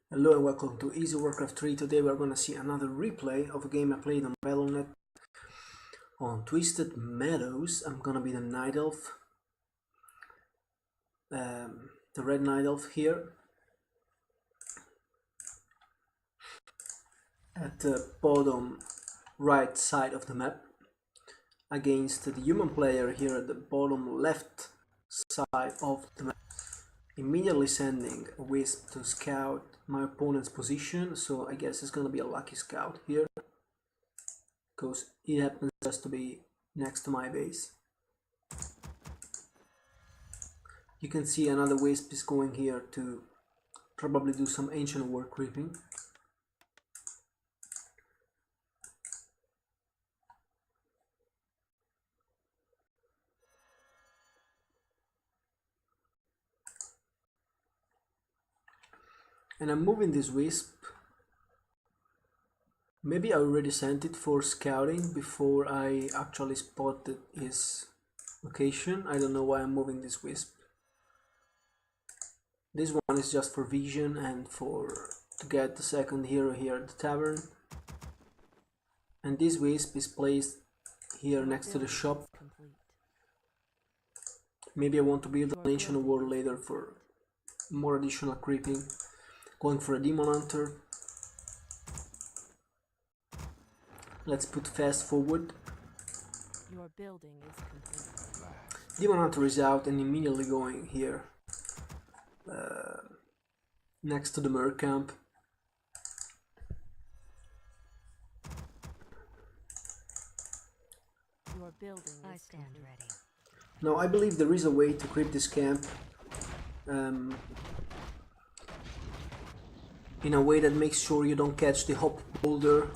Hello and welcome to Easywarcraft 3. Today we are going to see another replay of a game I played on Battle.net on Twisted Meadows. I'm going to be the Night Elf, the Red Night Elf here. At the bottom right side of the map, against the human player here at the bottom left side of the map. Immediately sending a wisp to scout my opponent's position, so I guess it's gonna be a lucky scout here, because it happens just to be next to my base. You can see another wisp is going here to probably do some ancient war creeping. And I'm moving this wisp. Maybe I already sent it for scouting before I actually spotted his location. I don't know why I'm moving this wisp. This one is just for vision and to get the second hero here at the tavern. And this wisp is placed here next to the shop. Maybe I want to build an ancient war later for more additional creeping. Going for a demonhunter. Let's put fast forward. Your building is complete. Demonhunter is out and immediately going here next to the mer camp. Your building is complete. Ready. Now I believe there is a way to creep this camp in a way that makes sure you don't catch the hop boulder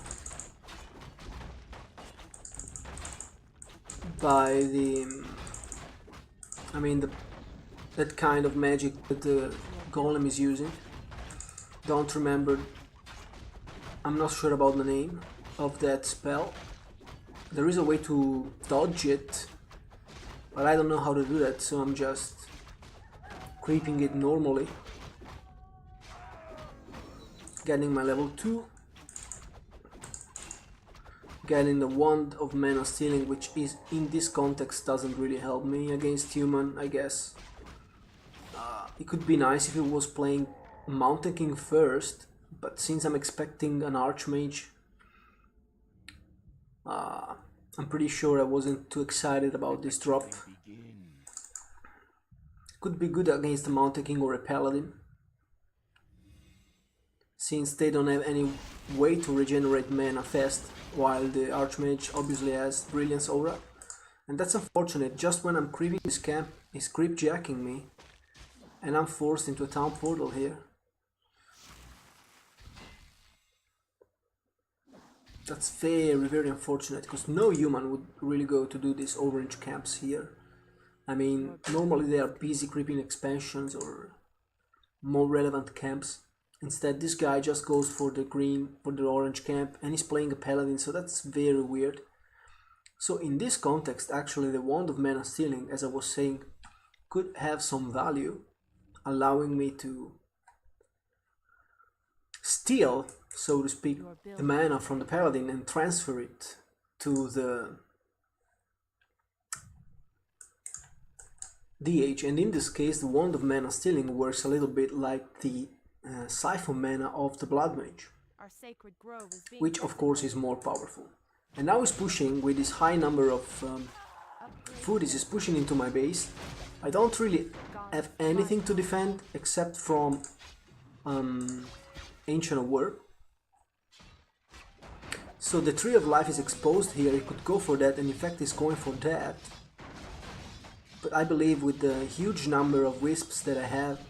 by that kind of magic that the golem is using. Don't remember, I'm not sure about the name of that spell. There is a way to dodge it, but I don't know how to do that, so I'm just creeping it normally. Getting my level 2, getting the wand of mana stealing, which is in this context doesn't really help me against human, I guess. It could be nice if it was playing Mountain King first, but since I'm expecting an Archmage, I'm pretty sure I wasn't too excited about this drop. Could be good against a Mountain King or a Paladin, since they don't have any way to regenerate mana fast, while the Archmage obviously has Brilliance Aura. And that's unfortunate. Just when I'm creeping this camp, he's creepjacking me, and I'm forced into a town portal here. That's very unfortunate, because no human would really go to do these orange camps here. I mean, normally they are busy creeping expansions or more relevant camps. Instead, this guy just goes for the green, for the orange camp, and he's playing a paladin, so that's very weird. So in this context, actually the wand of mana stealing, as I was saying, could have some value, allowing me to steal, so to speak, the mana from the paladin and transfer it to the DH. And in this case, the wand of mana stealing works a little bit like the siphon mana of the blood mage, which of course is more powerful. And now he's pushing with this high number of foodies, is pushing into my base. I don't really have anything to defend except from Ancient War. So the Tree of Life is exposed here. He could go for that, and in fact he's going for that. But I believe with the huge number of wisps that I have,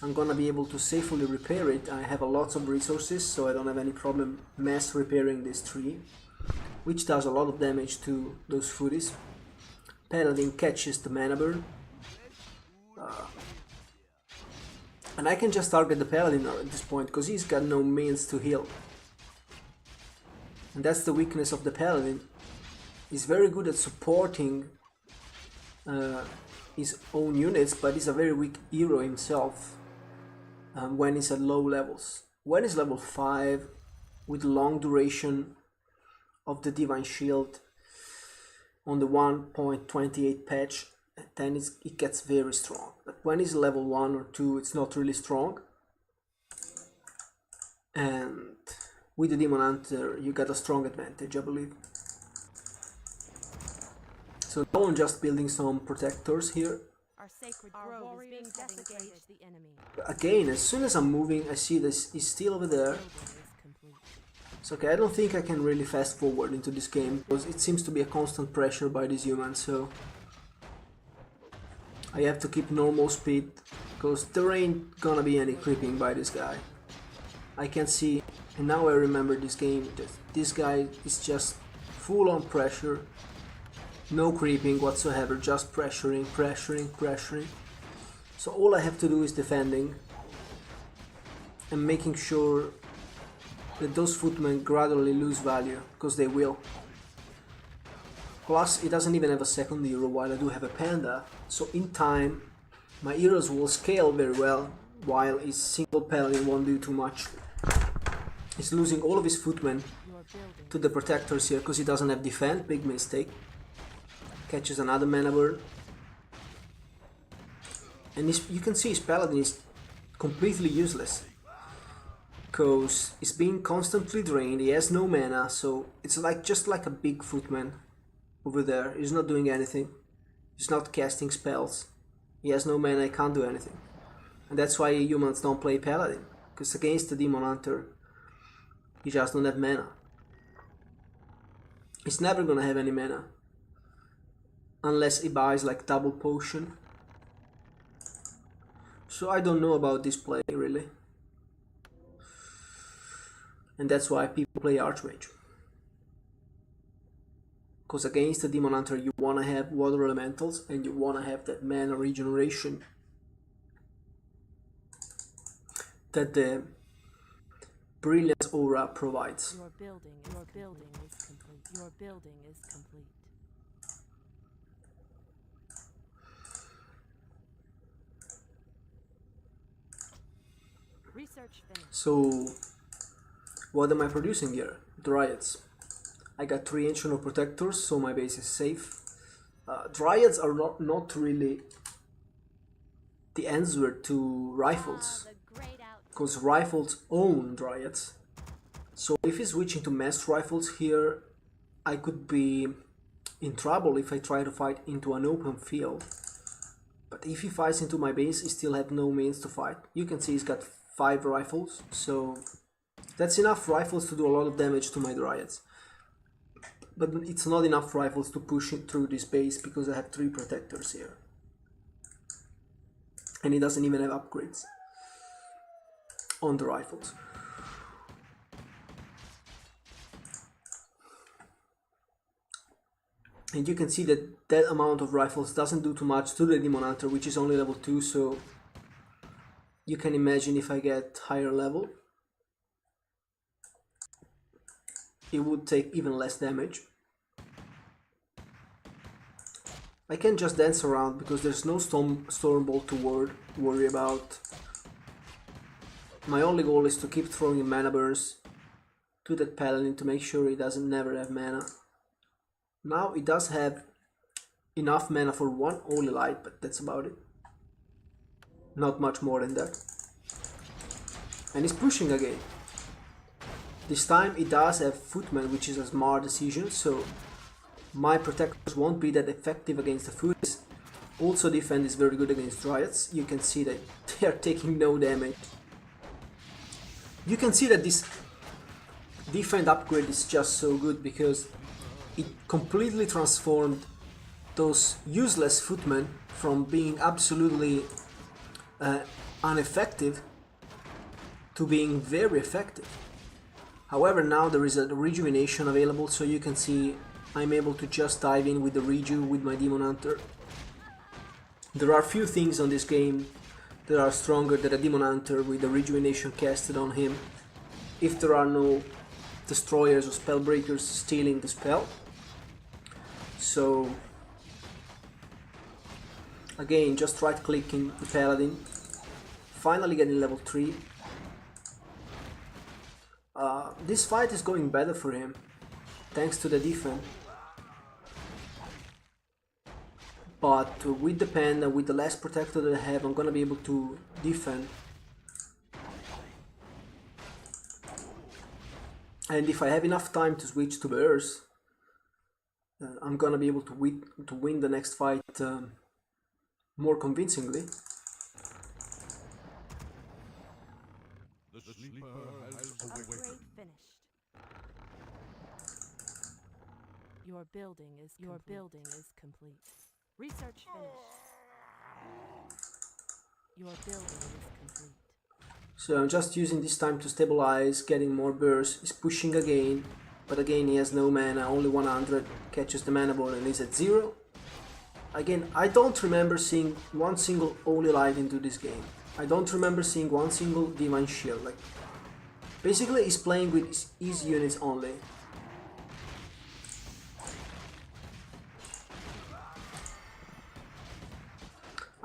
I'm gonna be able to safely repair it. I have a lot of resources, so I don't have any problem mass repairing this tree, which does a lot of damage to those foodies. Paladin catches the mana burn, and I can just target the Paladin at this point, because he's got no means to heal. And that's the weakness of the Paladin. He's very good at supporting his own units, but he's a very weak hero himself. when it's at low levels. When it's level 5 with long duration of the Divine Shield on the 1.28 patch, then it gets very strong. But when it's level 1 or 2, it's not really strong. And with the Demon Hunter, you get a strong advantage, I believe. So now I'm just building some protectors here. Our sacred grove is being desecrated. The enemy. But again, as soon as I'm moving, I see this is still over there. Building is complete. So okay, I don't think I can really fast forward into this game because it seems to be a constant pressure by these humans, so I have to keep normal speed because there ain't gonna be any creeping by this guy. I can see, and now I remember this game, that this guy is just full on pressure, no creeping whatsoever, just pressuring, pressuring, pressuring. So all I have to do is defending and making sure that those footmen gradually lose value, because they will. Plus, it doesn't even have a second hero while I do have a panda, so in time my heroes will scale very well, while his single paladin won't do too much. He's losing all of his footmen to the protectors here because he doesn't have defend, big mistake. Catches another mana burn. And you can see his paladin is completely useless because he's being constantly drained, he has no mana, so it's like just like a big footman over there. He's not doing anything, he's not casting spells, he has no mana, he can't do anything. And that's why humans don't play paladin, because against the demon hunter you just don't have mana. He's never gonna have any mana unless he buys like double potion. So I don't know about this play really, and that's why people play Archmage, because against the Demon Hunter you want to have water elementals and you want to have that mana regeneration that the Brilliance Aura provides. Your building is complete. Your building is complete. Research finished. So what am I producing here? Dryads. I got 3 Ancient Protectors, so my base is safe. Dryads are not really the answer to Rifles, because Rifles own Dryads. So if he's switching to Mass Rifles here, I could be in trouble if I try to fight into an open field. But if he fights into my base, he still have no means to fight. You can see he's got 5 rifles, so that's enough rifles to do a lot of damage to my Dryads. But it's not enough rifles to push it through this base because I have 3 protectors here. And he doesn't even have upgrades on the rifles. And you can see that that amount of rifles doesn't do too much to the Demon Hunter, which is only level 2, so you can imagine if I get higher level, it would take even less damage. I can just dance around because there's no Stormbolt to worry about. My only goal is to keep throwing in mana burns to that paladin to make sure he doesn't never have mana. Now he does have enough mana for 1 Holy Light, but that's about it. Not much more than that. And he's pushing again. This time he does have Footman, which is a smart decision, so my protectors won't be that effective against the Footies. Also defend is very good against Dryads. You can see that they are taking no damage. You can see that this defend upgrade is just so good because it completely transformed those useless footmen from being absolutely ineffective to being very effective. However, now there is a rejuvenation available, so you can see I'm able to just dive in with the reju with my Demon Hunter. There are few things on this game that are stronger than a Demon Hunter with the rejuvenation casted on him if there are no destroyers or spellbreakers stealing the spell. So again, just right clicking the paladin, finally getting level 3. This fight is going better for him, thanks to the defense. But with the panda, with the last protector that I have, I'm gonna be able to defend. And if I have enough time to switch to bears, I'm gonna be able to win the next fight more convincingly. Upgrade finished. Your building is complete. Research finished. Your building is complete. So I'm just using this time to stabilize, getting more bursts. He's pushing again, but again he has no mana, only 100, catches the mana ball and is at 0. Again, I don't remember seeing one single Holy Light into this game. I don't remember seeing one single Divine Shield. Like, basically he's playing with his units only.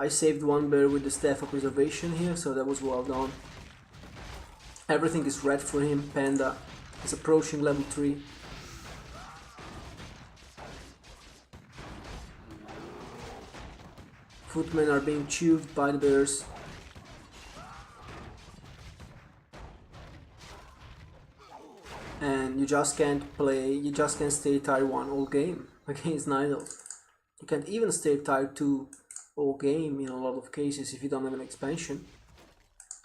I saved one bear with the Staff of Preservation here, so that was well done. Everything is red for him. Panda is approaching level 3. Footmen are being chewed by the bears. And you just can't stay tier 1 all game against Nidal. You can't even stay tier 2 all game in a lot of cases if you don't have an expansion.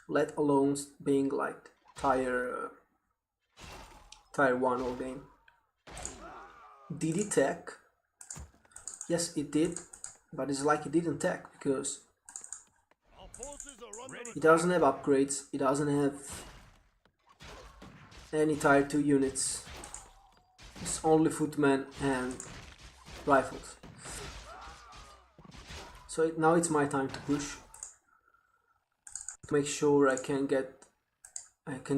Let alone being like tier 1 all game. Did it tech? Yes, it did, but it's like it didn't tech because it doesn't have upgrades, it doesn't have any tier 2 units. It's only footmen and rifles. So now it's my time to push, to make sure I can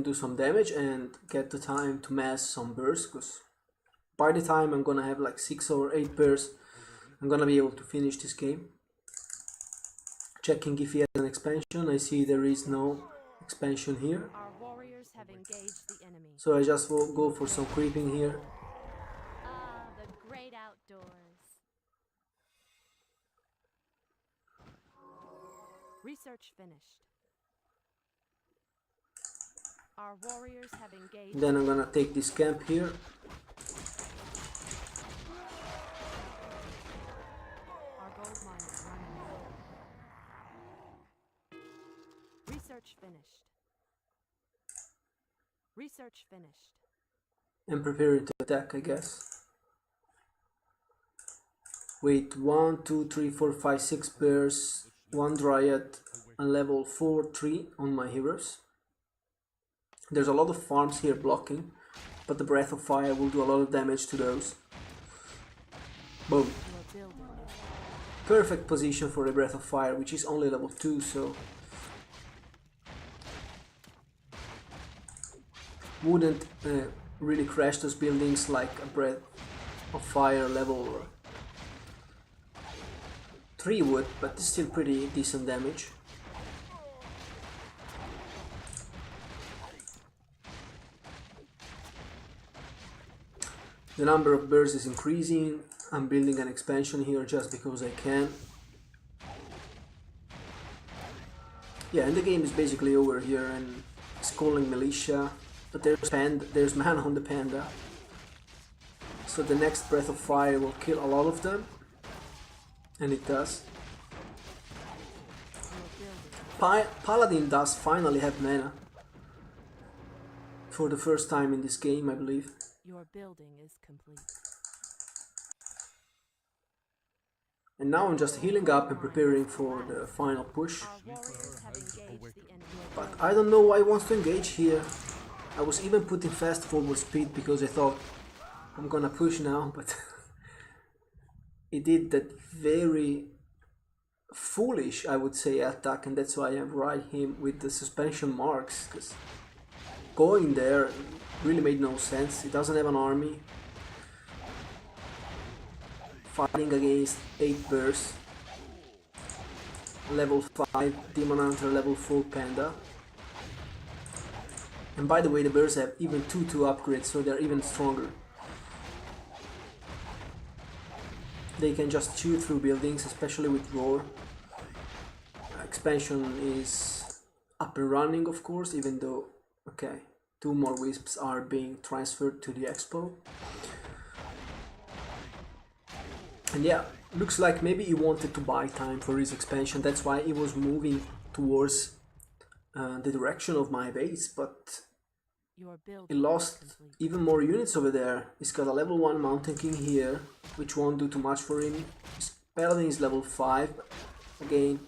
do some damage and get the time to mass some bursts, because by the time I'm gonna have like 6 or 8 bursts, I'm gonna be able to finish this game. Checking if he has an expansion. I see there is no expansion here. Our warriors have engaged the enemy. So I just will go for some creeping here. Ah, the great outdoors. Research finished. Our warriors have engaged. Then I'm gonna take this camp here. Our gold mine is running low. Research finished. Research finished. And preparing to attack, I guess. Wait, 1, 2, 3, 4, 5, 6 bears, 1 dryad, and level 4, 3 on my heroes. There's a lot of farms here blocking, but the Breath of Fire will do a lot of damage to those. Boom. Perfect position for the Breath of Fire, which is only level 2, so wouldn't really crash those buildings like a Breath of Fire level 3 would, but it's still pretty decent damage. The number of birds is increasing. I'm building an expansion here just because I can. Yeah, and the game is basically over here, and it's calling militia, but there's mana on the panda. So the next Breath of Fire will kill a lot of them, and it does. Paladin does finally have mana. For the first time in this game, I believe. Your building is complete. And now I'm just healing up and preparing for the final push. Our warriors have engaged the enemy. But I don't know why he wants to engage here. I was even putting fast forward speed because I thought I'm gonna push now, but he did that very foolish, I would say, attack, and that's why I write him with the suspension marks, because going there really made no sense. He doesn't have an army. Fighting against 8 bears. level 5 demon hunter, level 4 panda. And by the way, the bears have even 2 upgrades, so they're even stronger. They can just chew through buildings, especially with roar. Expansion is up and running, of course, even though, okay, 2 more wisps are being transferred to the expo. And yeah, looks like maybe he wanted to buy time for his expansion, that's why he was moving towards the direction of my base, but he lost even more units over there. He's got a level 1 Mountain King here, which won't do too much for him. His Paladin is level 5, again.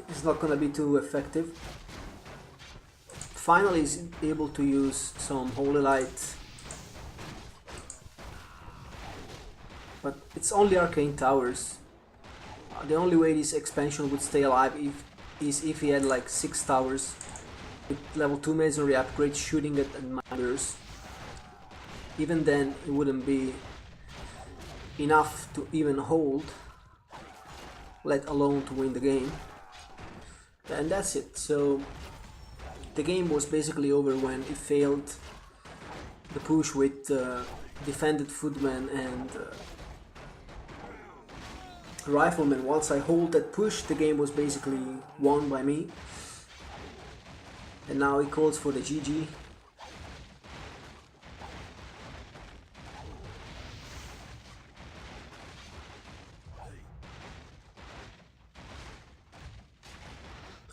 It's not gonna be too effective. Finally he's able to use some Holy Light. But it's only Arcane Towers. The only way this expansion would stay alive is if he had like 6 towers with level 2 masonry upgrades shooting at miners. Even then it wouldn't be enough to even hold, let alone to win the game. And that's it. So the game was basically over when he failed the push with defended footman and rifleman. Once I hold that push, the game was basically won by me. And now he calls for the GG.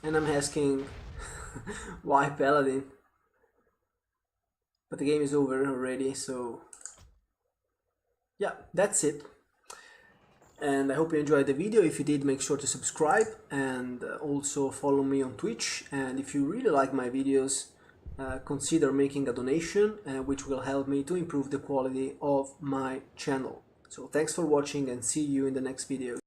And I'm asking why Paladin? But the game is over already, so yeah, that's it. And I hope you enjoyed the video. If you did, make sure to subscribe and also follow me on Twitch. And if you really like my videos, consider making a donation, which will help me to improve the quality of my channel. So thanks for watching and see you in the next video.